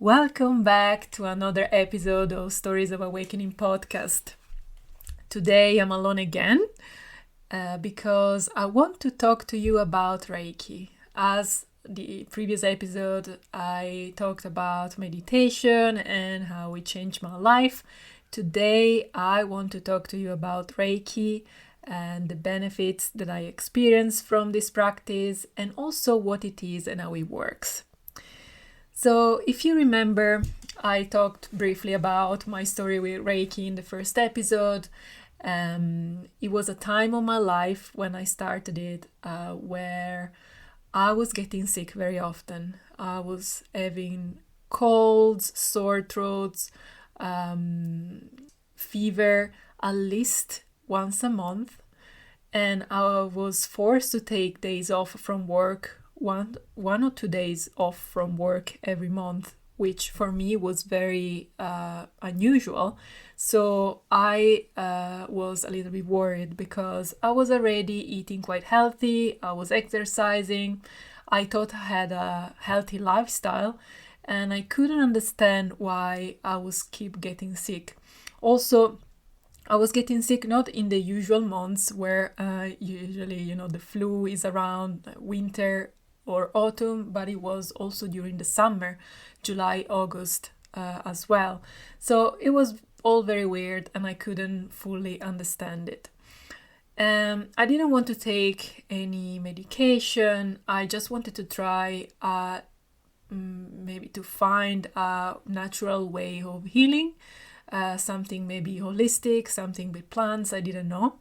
Welcome back to another episode of Stories of Awakening podcast. Today I'm alone again because I want to talk to you about Reiki. As the previous episode, I talked about meditation and how it changed my life. Today I want to talk to you about Reiki and the benefits that I experience from this practice and also what it is and how it works. So, if you remember, I talked briefly about my story with Reiki in the first episode. It was a time of my life when I started it where I was getting sick very often. I was having colds, sore throats, fever at least once a month, and I was forced to take days off from work. One or 2 days off from work every month, which for me was very unusual. So I was a little bit worried because I was already eating quite healthy, I was exercising, I thought I had a healthy lifestyle, and I couldn't understand why I was keep getting sick. Also, I was getting sick not in the usual months where usually, the flu is around winter or autumn, but it was also during the summer, July, August as well. So it was all very weird and I couldn't fully understand it. I didn't want to take any medication. I just wanted to try maybe to find a natural way of healing, something maybe holistic, something with plants, I didn't know.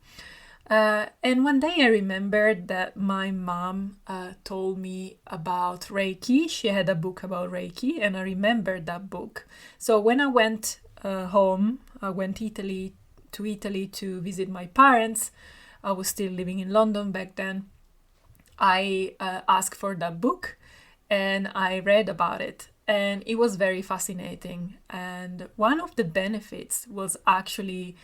And one day I remembered that my mom told me about Reiki. She had a book about Reiki and I remembered that book. So when I went home, I went to Italy to visit my parents. I was still living in London back then. I asked for that book and I read about it. And it was very fascinating. And one of the benefits was actually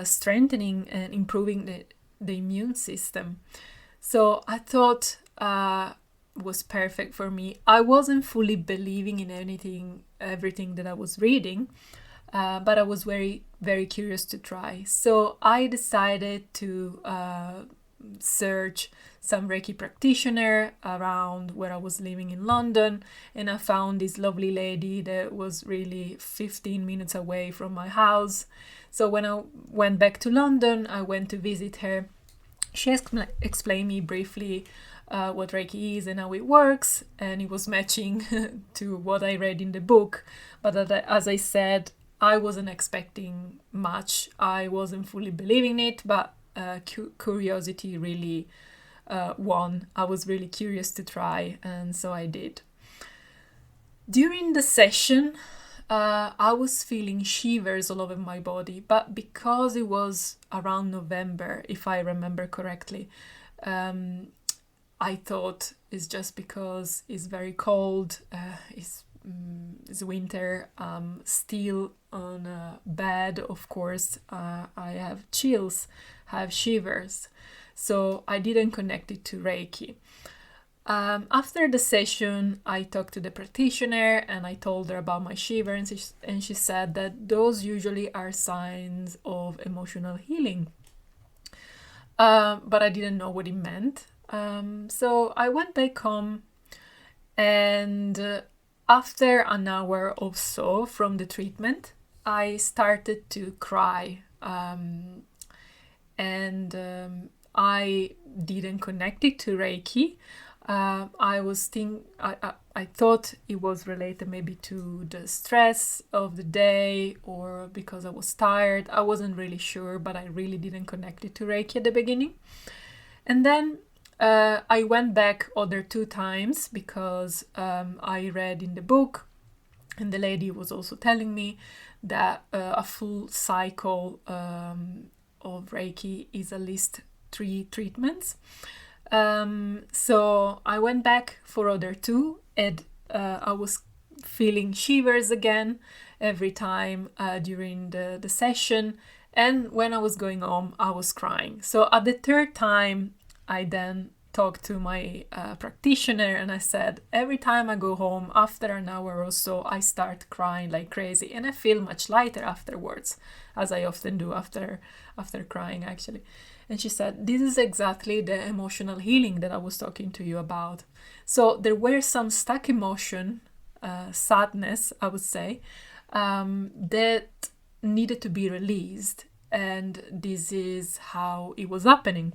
strengthening and improving the immune system. So I thought was perfect for me. I wasn't fully believing in everything that I was reading, but I was very, very curious to try. So I decided to search some Reiki practitioner around where I was living in London, and I found this lovely lady that was really 15 minutes away from my house. So when I went back to London, I went to visit her. She explained me briefly what Reiki is and how it works, and it was matching to what I read in the book. But as I said, I wasn't expecting much. I wasn't fully believing it, but curiosity really won. I was really curious to try, and so I did. During the session, I was feeling shivers all over my body, but because it was around November, if I remember correctly, I thought it's just because it's very cold, it's winter, still on a bed, of course, I have chills, I have shivers, so I didn't connect it to Reiki. After the session, I talked to the practitioner and I told her about my shiver, and she said that those usually are signs of emotional healing. But I didn't know what it meant. So I went back home, and after an hour or so from the treatment, I started to cry. And I didn't connect it to Reiki. I thought it was related maybe to the stress of the day or because I was tired. I wasn't really sure, but I really didn't connect it to Reiki at the beginning. And then I went back other 2 times because I read in the book, and the lady was also telling me that a full cycle of Reiki is at least 3 treatments. So I went back for other 2, and I was feeling shivers again every time during the session, and when I was going home I was crying. So at the 3rd time I then talked to my practitioner, and I said, every time I go home, after an hour or so, I start crying like crazy, and I feel much lighter afterwards, as I often do after crying, actually. And she said, this is exactly the emotional healing that I was talking to you about. So there were some stuck emotion, sadness, I would say, that needed to be released. And this is how it was happening.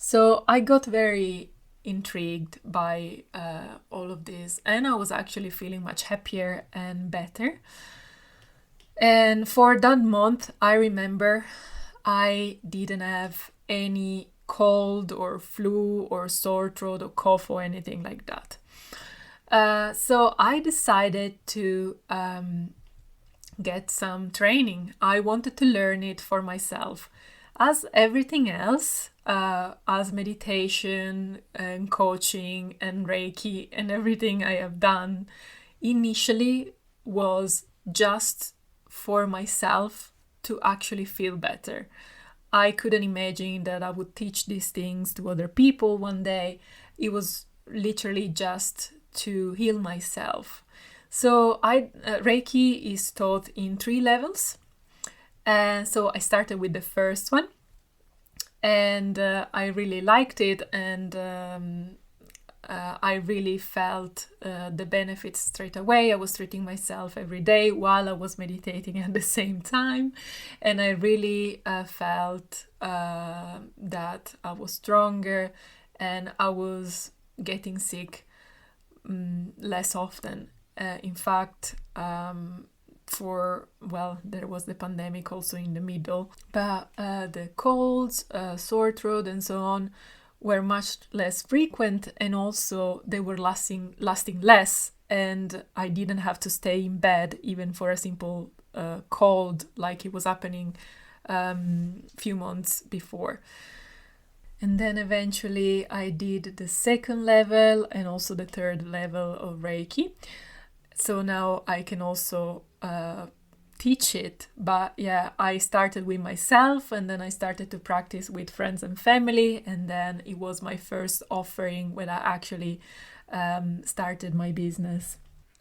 So I got very intrigued by all of this, and I was actually feeling much happier and better. And for that month, I remember I didn't have any cold or flu or sore throat or cough or anything like that. So I decided to get some training. I wanted to learn it for myself. As everything else, as meditation and coaching and Reiki and everything I have done, initially was just for myself to actually feel better. I couldn't imagine that I would teach these things to other people one day. It was literally just to heal myself. So Reiki is taught in 3 levels. And so I started with the first one, and I really liked it, and I really felt the benefits straight away. I was treating myself every day while I was meditating at the same time, and I really felt that I was stronger and I was getting sick less often. In fact, there was the pandemic also in the middle, but the colds, sore throat and so on were much less frequent, and also they were lasting less, and I didn't have to stay in bed even for a simple cold like it was happening few months before. And then eventually I did the 2nd level and also the 3rd level of Reiki. So now I can also teach it. But yeah, I started with myself, and then I started to practice with friends and family. And then it was my first offering when I actually started my business.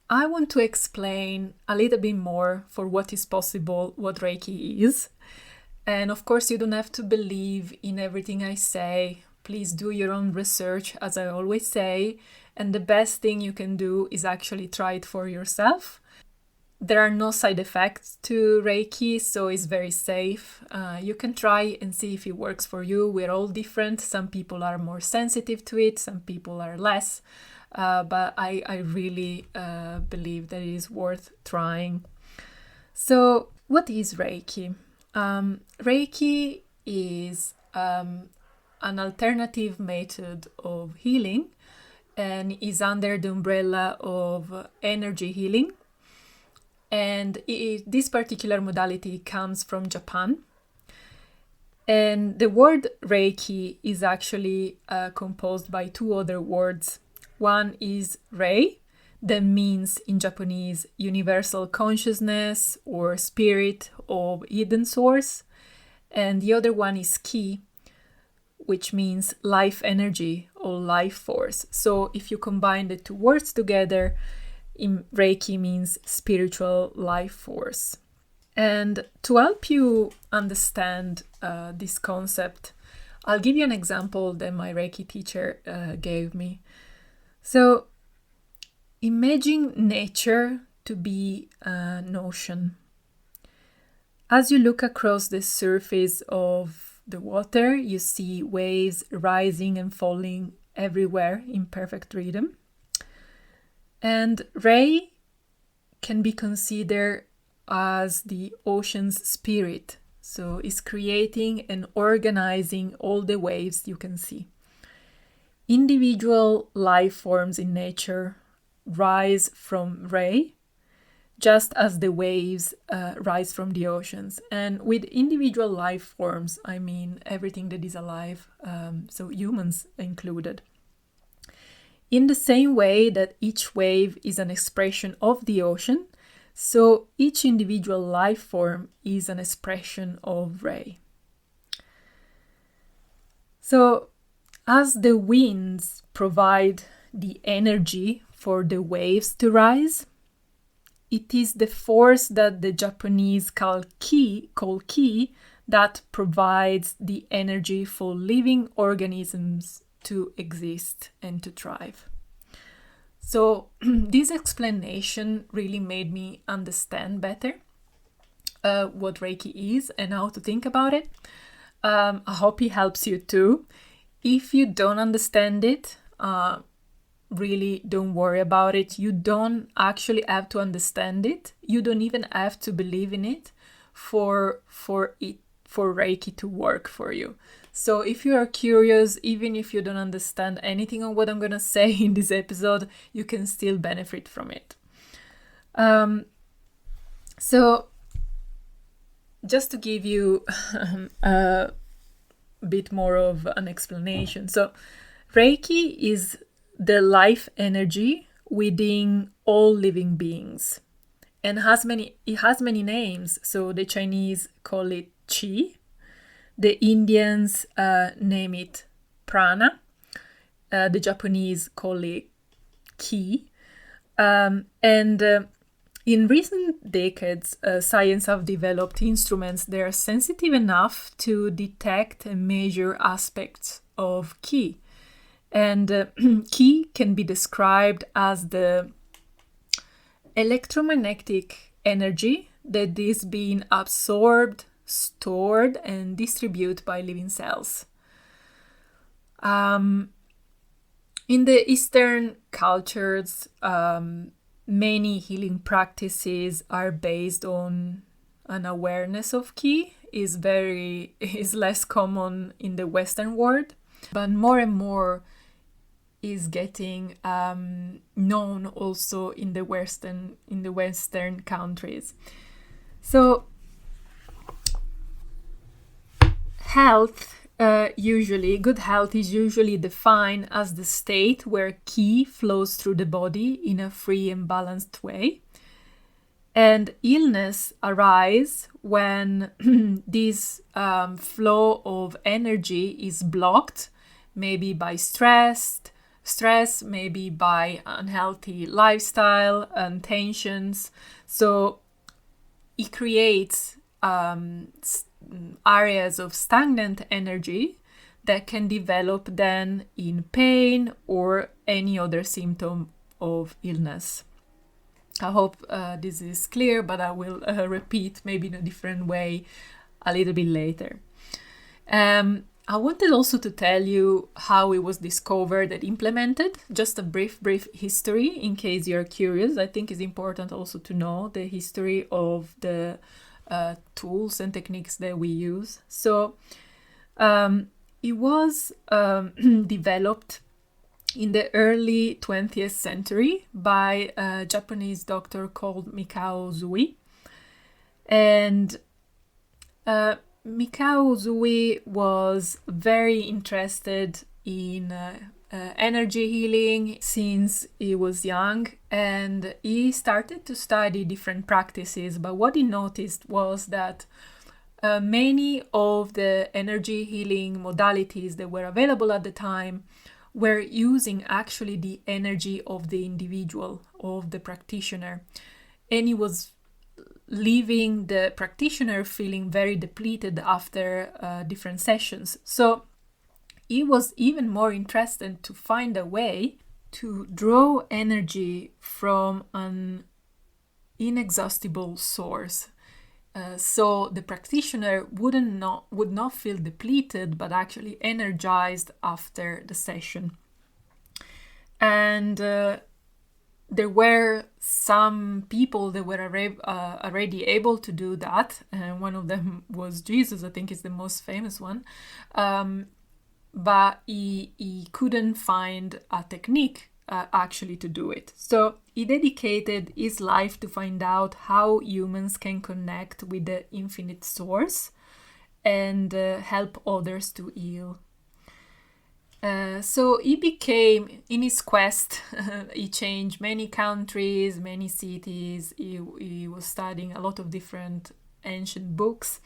I want to explain a little bit more for what is possible, what Reiki is. And of course, you don't have to believe in everything I say. Please do your own research, as I always say. And the best thing you can do is actually try it for yourself. There are no side effects to Reiki, so it's very safe. You can try and see if it works for you. We're all different. Some people are more sensitive to it, some people are less. But I really believe that it is worth trying. So, what is Reiki? Reiki is an alternative method of healing and is under the umbrella of energy healing. And this particular modality comes from Japan. And the word Reiki is actually composed by 2 other words. One is Rei, that means in Japanese universal consciousness or spirit of hidden source. And the other one is Ki, which means life energy or life force. So if you combine the 2 words together, Reiki means spiritual life force. And to help you understand this concept, I'll give you an example that my Reiki teacher gave me. So imagine nature to be an ocean. As you look across the surface of the water, you see waves rising and falling everywhere in perfect rhythm. And Rei can be considered as the ocean's spirit. So it's creating and organizing all the waves you can see. Individual life forms in nature rise from Rei, just as the waves rise from the oceans. And with individual life forms, I mean everything that is alive, so humans included. In the same way that each wave is an expression of the ocean, so each individual life form is an expression of Rei. So As the winds provide the energy for the waves to rise, it is the force that the Japanese call ki that provides the energy for living organisms to exist and to thrive. So this explanation really made me understand better what Reiki is and how to think about it. I hope it helps you too. If you don't understand it, really don't worry about it. You don't actually have to understand it. You don't even have to believe in it for Reiki to work for you. So if you are curious, even if you don't understand anything of what I'm gonna say in this episode, you can still benefit from it. So just to give you a bit more of an explanation. So Reiki is the life energy within all living beings, and it has many names. So the Chinese call it Qi, the Indians name it prana, the Japanese call it ki, and in recent decades, science have developed instruments that are sensitive enough to detect and measure aspects of ki. And ki can be described as the electromagnetic energy that is being absorbed, stored, and distributed by living cells. In the Eastern cultures, many healing practices are based on an awareness of ki. Is less common in the Western world, but more and more is getting known also in the Western countries. So good health is usually defined as the state where ki flows through the body in a free and balanced way. And illness arises when this flow of energy is blocked, maybe by stress, maybe by unhealthy lifestyle and tensions. So it creates areas of stagnant energy that can develop then in pain or any other symptom of illness. I hope this is clear, but I will repeat maybe in a different way a little bit later. I wanted also to tell you how it was discovered and implemented. Just a brief history in case you're curious. I think it's important also to know the history of the tools and techniques that we use. So it was developed in the early 20th century by a Japanese doctor called Mikao Usui. And Mikao Usui was very interested in energy healing since he was young, and he started to study different practices. But what he noticed was that many of the energy healing modalities that were available at the time were using actually the energy of the individual, of the practitioner. And he was leaving the practitioner feeling very depleted after different sessions. So he was even more interested to find a way to draw energy from an inexhaustible source. So the practitioner would not feel depleted, but actually energized after the session. And there were some people that were already able to do that. One of them was Jesus, I think is the most famous one. But he couldn't find a technique actually to do it. So he dedicated his life to find out how humans can connect with the infinite source and help others to heal. So he became, in his quest, he changed many countries, many cities. He was studying a lot of different ancient books.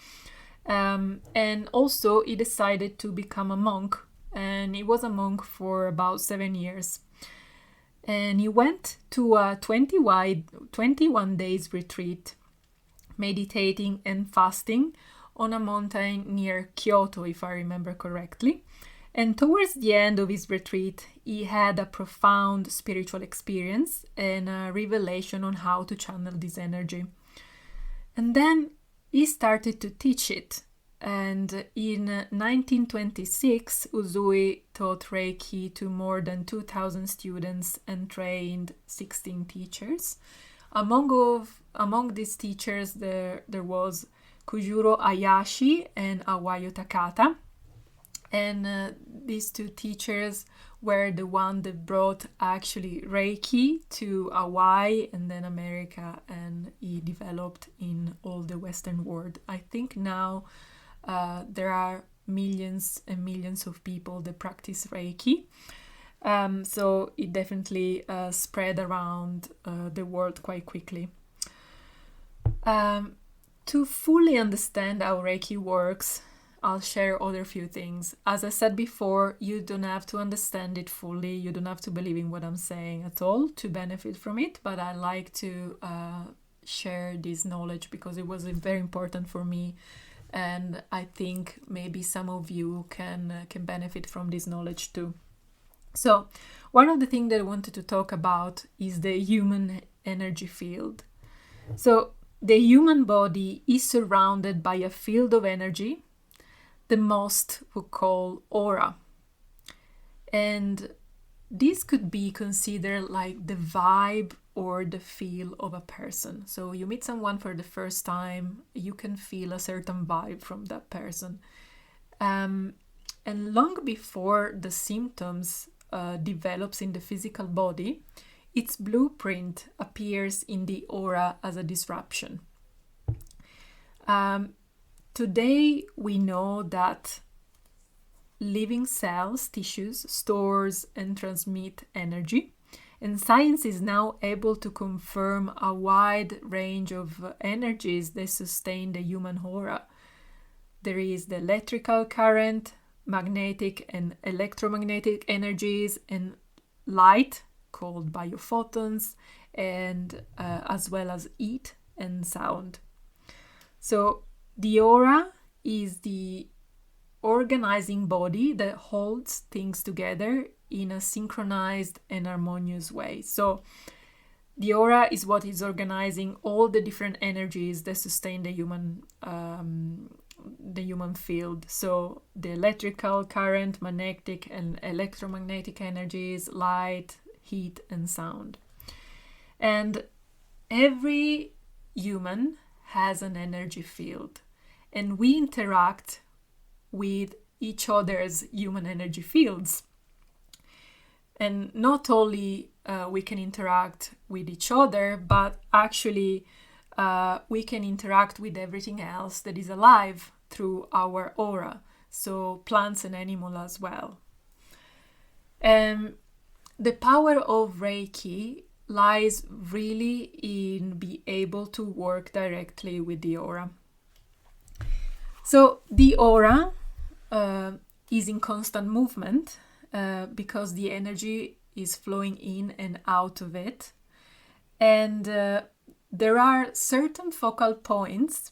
And also he decided to become a monk and he was a monk for about 7 years. And he went to a 21 days retreat, meditating and fasting on a mountain near Kyoto, if I remember correctly. And towards the end of his retreat, he had a profound spiritual experience and a revelation on how to channel this energy. And then he started to teach it. And in 1926, Usui taught Reiki to more than 2,000 students and trained 16 teachers. Among these teachers, there was Kujuro Ayashi and Awayo Takata. And these two teachers were the one that brought actually Reiki to Hawaii and then America, and he developed in all the Western world. I think now there are millions and millions of people that practice Reiki. So it definitely spread around the world quite quickly. To fully understand how Reiki works, I'll share other few things. As I said before, you don't have to understand it fully. You don't have to believe in what I'm saying at all to benefit from it. But I like to share this knowledge because it was very important for me. And I think maybe some of you can benefit from this knowledge too. So one of the things that I wanted to talk about is the human energy field. So the human body is surrounded by a field of energy, the most we call aura. And this could be considered like the vibe or the feel of a person. So you meet someone for the first time, you can feel a certain vibe from that person. And long before the symptoms develops in the physical body, its blueprint appears in the aura as a disruption. Today, we know that living cells, tissues, stores and transmit energy. And science is now able to confirm a wide range of energies that sustain the human aura. There is the electrical current, magnetic and electromagnetic energies, and light, called biophotons, and as well as heat and sound. So the aura is the organizing body that holds things together in a synchronized and harmonious way. So the aura is what is organizing all the different energies that sustain the human field. So the electrical current, magnetic and electromagnetic energies, light, heat and sound. And every human has an energy field, and we interact with each other's human energy fields. And not only we can interact with each other, but actually we can interact with everything else that is alive through our aura, so plants and animals as well. The power of Reiki lies really in being able to work directly with the aura. So the aura is in constant movement because the energy is flowing in and out of it. And there are certain focal points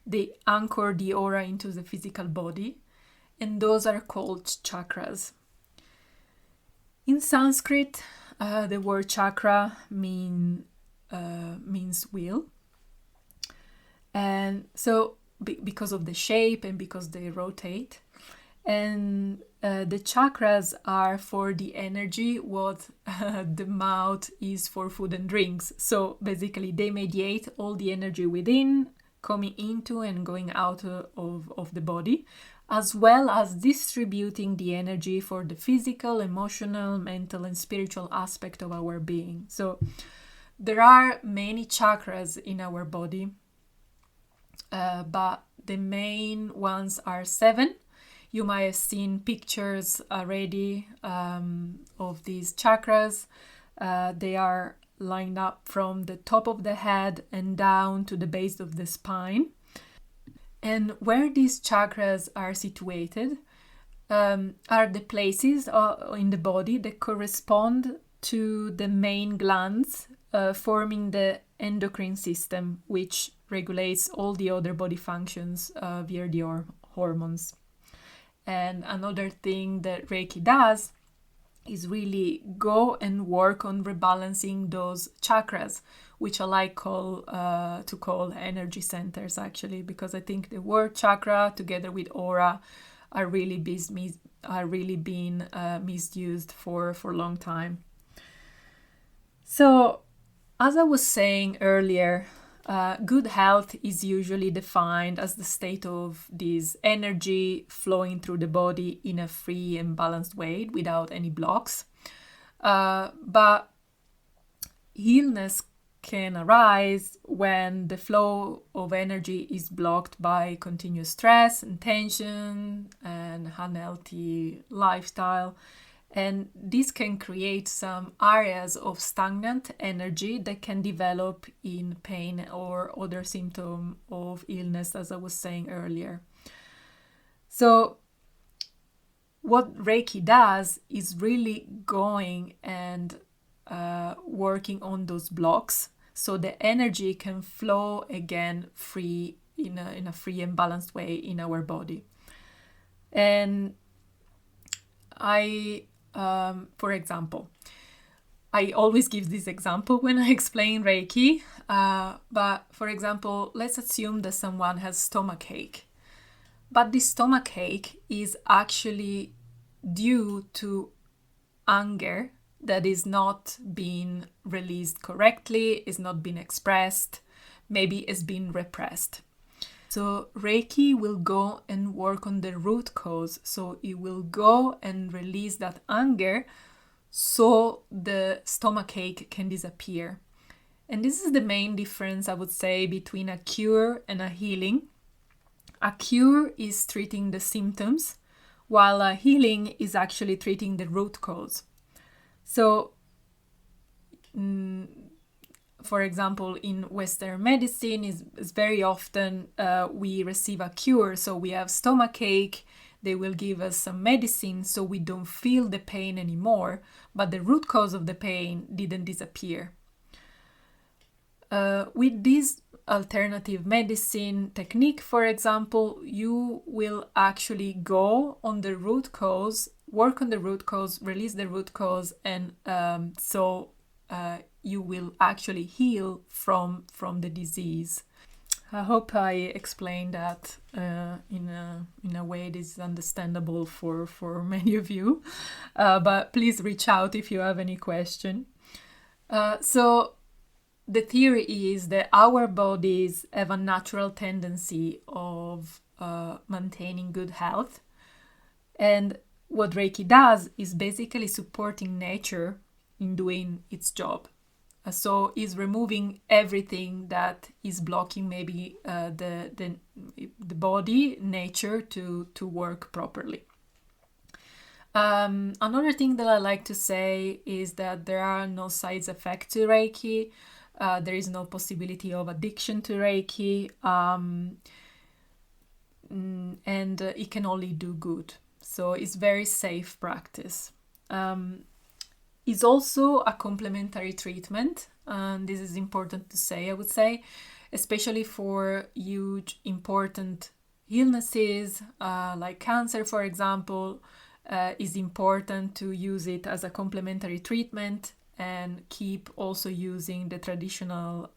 that anchor the aura into the physical body, and those are called chakras. In Sanskrit, the word chakra means wheel. And so because of the shape and because they rotate. And the chakras are for the energy what the mouth is for food and drinks. So basically they mediate all the energy within, coming into and going out of the body, as well as distributing the energy for the physical, emotional, mental and spiritual aspect of our being. So there are many chakras in our body, but the main ones are 7. You might have seen pictures already of these chakras. They are lined up from the top of the head and down to the base of the spine. And where these chakras are situated are the places in the body that correspond to the main glands forming the endocrine system, which regulates all the other body functions via the hormones. And another thing that Reiki does is really go and work on rebalancing those chakras, which I like to call energy centers, actually, because I think the word chakra together with aura are really being misused for a long time. So, as I was saying earlier, good health is usually defined as the state of this energy flowing through the body in a free and balanced way without any blocks. But illness can arise when the flow of energy is blocked by continuous stress and tension and unhealthy lifestyle. And this can create some areas of stagnant energy that can develop in pain or other symptom of illness, as I was saying earlier. So what Reiki does is really going and working on those blocks so the energy can flow again free in a free and balanced way in our body. And for example, I always give this example when I explain Reiki, but for example, let's assume that someone has stomachache. But this stomachache is actually due to anger that is not being released correctly, is not being expressed, maybe is being repressed. So Reiki will go and work on the root cause. So it will go and release that anger so the stomachache can disappear. And this is the main difference, I would say, between a cure and a healing. A cure is treating the symptoms, while a healing is actually treating the root cause. So, for example, in Western medicine, is very often we receive a cure. So we have stomachache, they will give us some medicine so we don't feel the pain anymore, but the root cause of the pain didn't disappear. With this alternative medicine technique, for example, you will actually go on the root cause, work on the root cause, release the root cause, and you will actually heal from the disease. I hope I explained that in a way that is understandable for many of you. But please reach out if you have any question. So the theory is that our bodies have a natural tendency of maintaining good health. And what Reiki does is basically supporting nature in doing its job. So is removing everything that is blocking maybe the body, nature to work properly. Another thing that I like to say is that there are no side effects to Reiki. There is no possibility of addiction to Reiki. And it can only do good. So it's very safe practice. Is also a complementary treatment, and this is important to say, I would say, especially for huge important illnesses like cancer, for example. Is important to use it as a complementary treatment and keep also using the traditional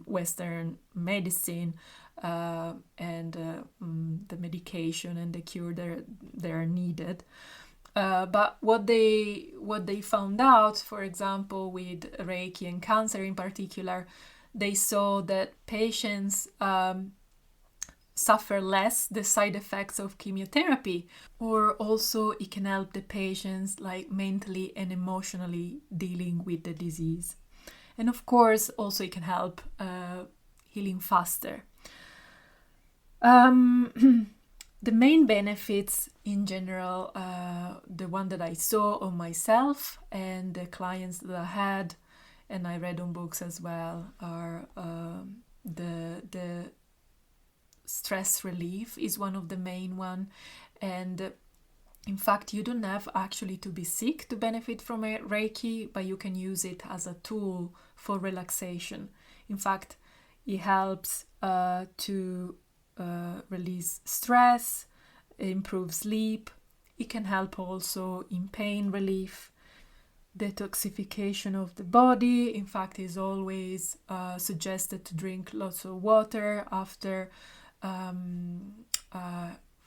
Western medicine and the medication and the cure that are needed. But what they found out, for example, with Reiki and cancer in particular, they saw that patients suffer less the side effects of chemotherapy, or also it can help the patients like mentally and emotionally dealing with the disease. And of course, also it can help healing faster. The main benefits in general, the one that I saw on myself and the clients that I had, and I read on books as well, are the stress relief is one of the main one, and In fact, you don't have actually to be sick to benefit from a Reiki, but you can use it as a tool for relaxation. In fact, it helps to release stress, improve sleep. It can help also in pain relief, detoxification of the body. In fact, it's always suggested to drink lots of water after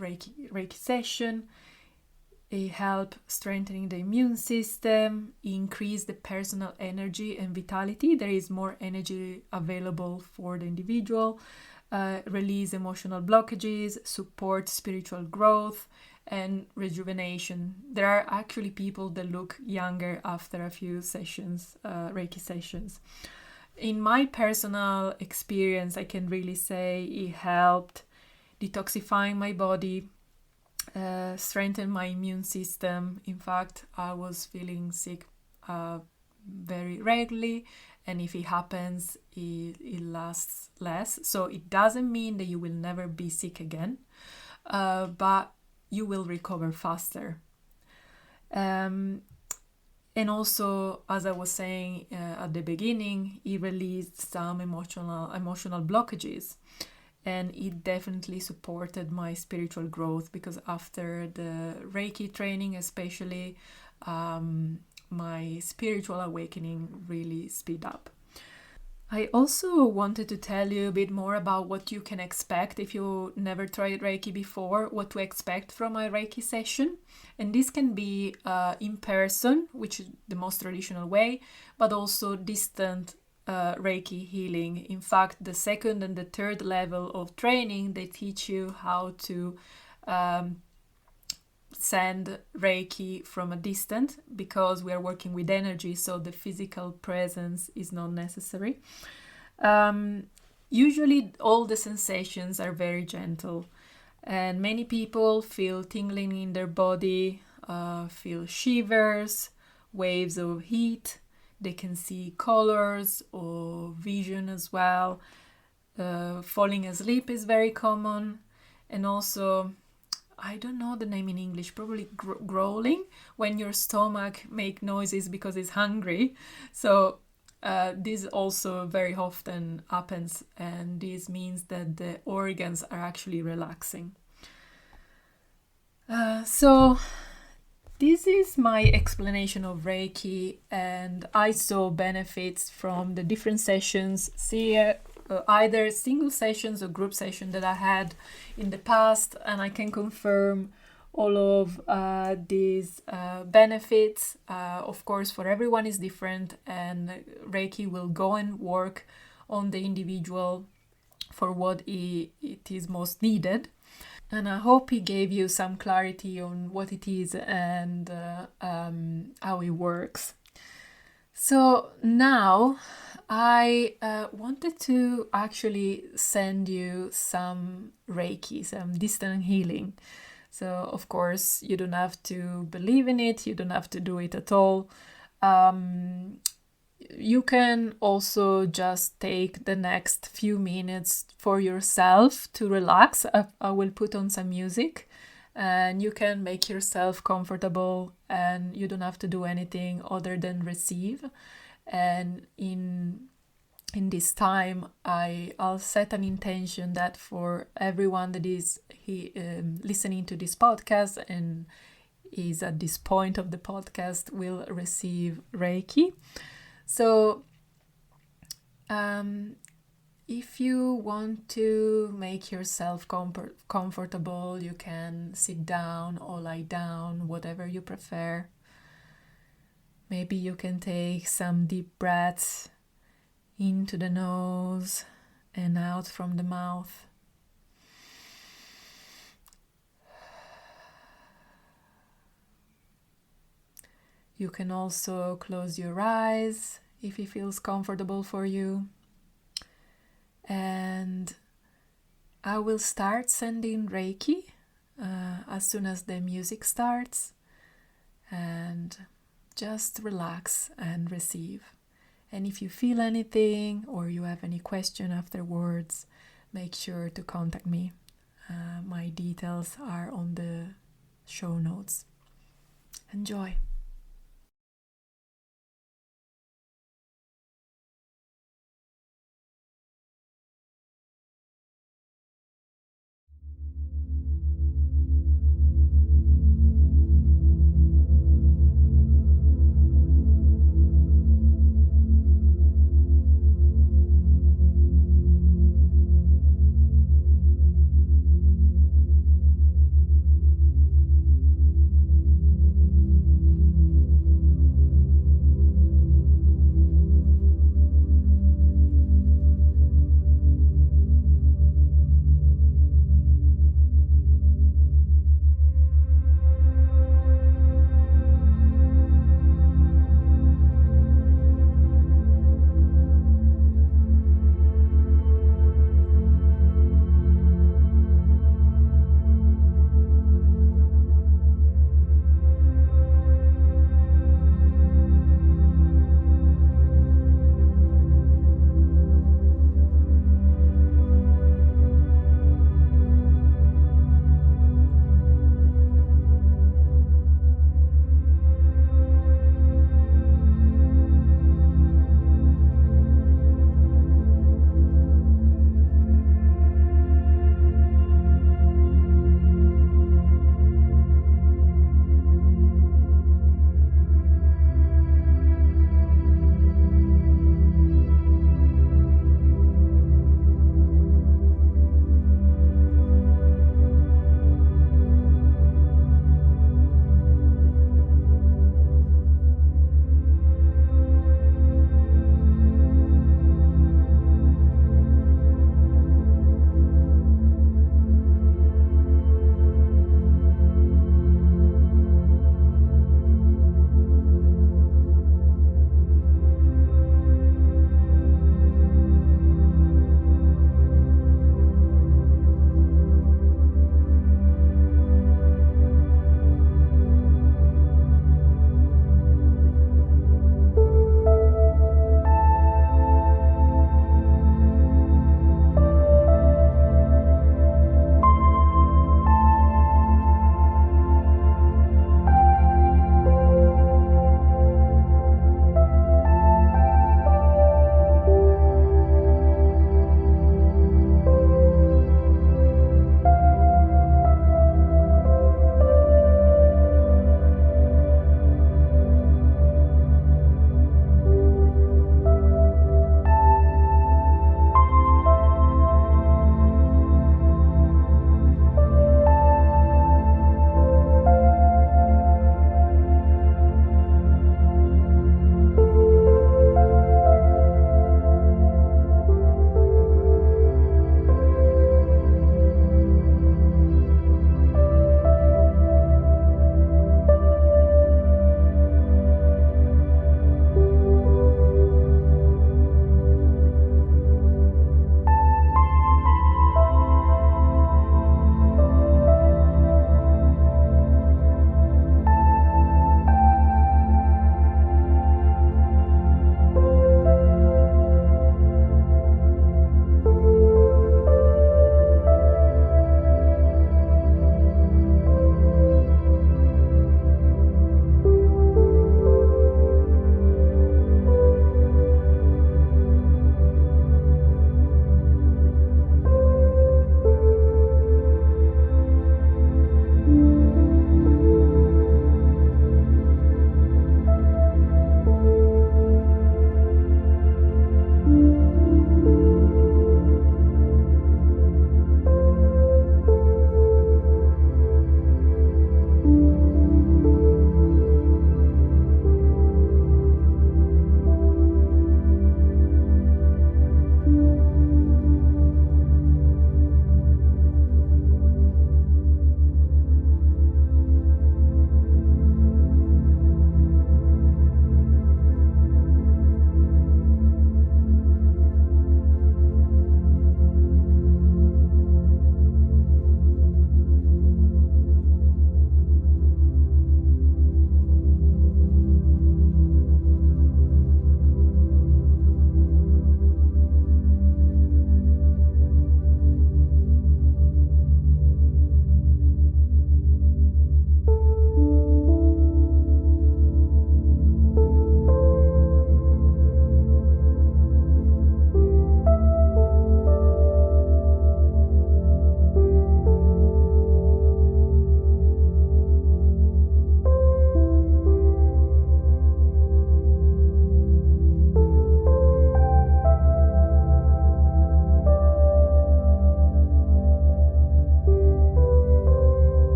Reiki session. It helps strengthening the immune system, increase the personal energy and vitality. There is more energy available for the individual, release emotional blockages, support spiritual growth and rejuvenation. There are actually people that look younger after a few sessions, Reiki sessions. In my personal experience, I can really say it helped detoxifying my body, strengthen my immune system. In fact, I was feeling sick very regularly, and if it happens, it lasts less. So it doesn't mean that you will never be sick again, but you will recover faster. And also, as I was saying at the beginning, it released some emotional blockages. And it definitely supported my spiritual growth, because after the Reiki training especially, my spiritual awakening really speed up. I also wanted to tell you a bit more about what you can expect if you never tried Reiki before, what to expect from a Reiki session. And this can be in person, which is the most traditional way, but also distant Reiki healing. In fact, the second and the third level of training, they teach you how to send Reiki from a distance, because we are working with energy, so the physical presence is not necessary. Usually all the sensations are very gentle, and many people feel tingling in their body, feel shivers, waves of heat. They can see colors or vision as well. Falling asleep is very common. And also, I don't know the name in English, probably growling, when your stomach make noises because it's hungry. So this also very often happens, and this means that the organs are actually relaxing. So this is my explanation of Reiki, and I saw benefits from the different sessions, either single sessions or group sessions that I had in the past, and I can confirm all of these benefits. Of course, for everyone is different, and Reiki will go and work on the individual for what it is most needed. And I hope he gave you some clarity on what it is and how it works. So now I wanted to actually send you some Reiki, some distant healing. So of course you don't have to believe in it, you don't have to do it at all. You can also just take the next few minutes for yourself to relax. I will put on some music, and you can make yourself comfortable, and you don't have to do anything other than receive. And in this time, I'll set an intention that for everyone that is listening to this podcast and is at this point of the podcast will receive Reiki. So, if you want to make yourself comfortable, you can sit down or lie down, whatever you prefer. Maybe you can take some deep breaths into the nose and out from the mouth. You can also close your eyes if it feels comfortable for you. And I will start sending Reiki as soon as the music starts. And just relax and receive. And if you feel anything or you have any question afterwards, make sure to contact me. My details are on the show notes. Enjoy!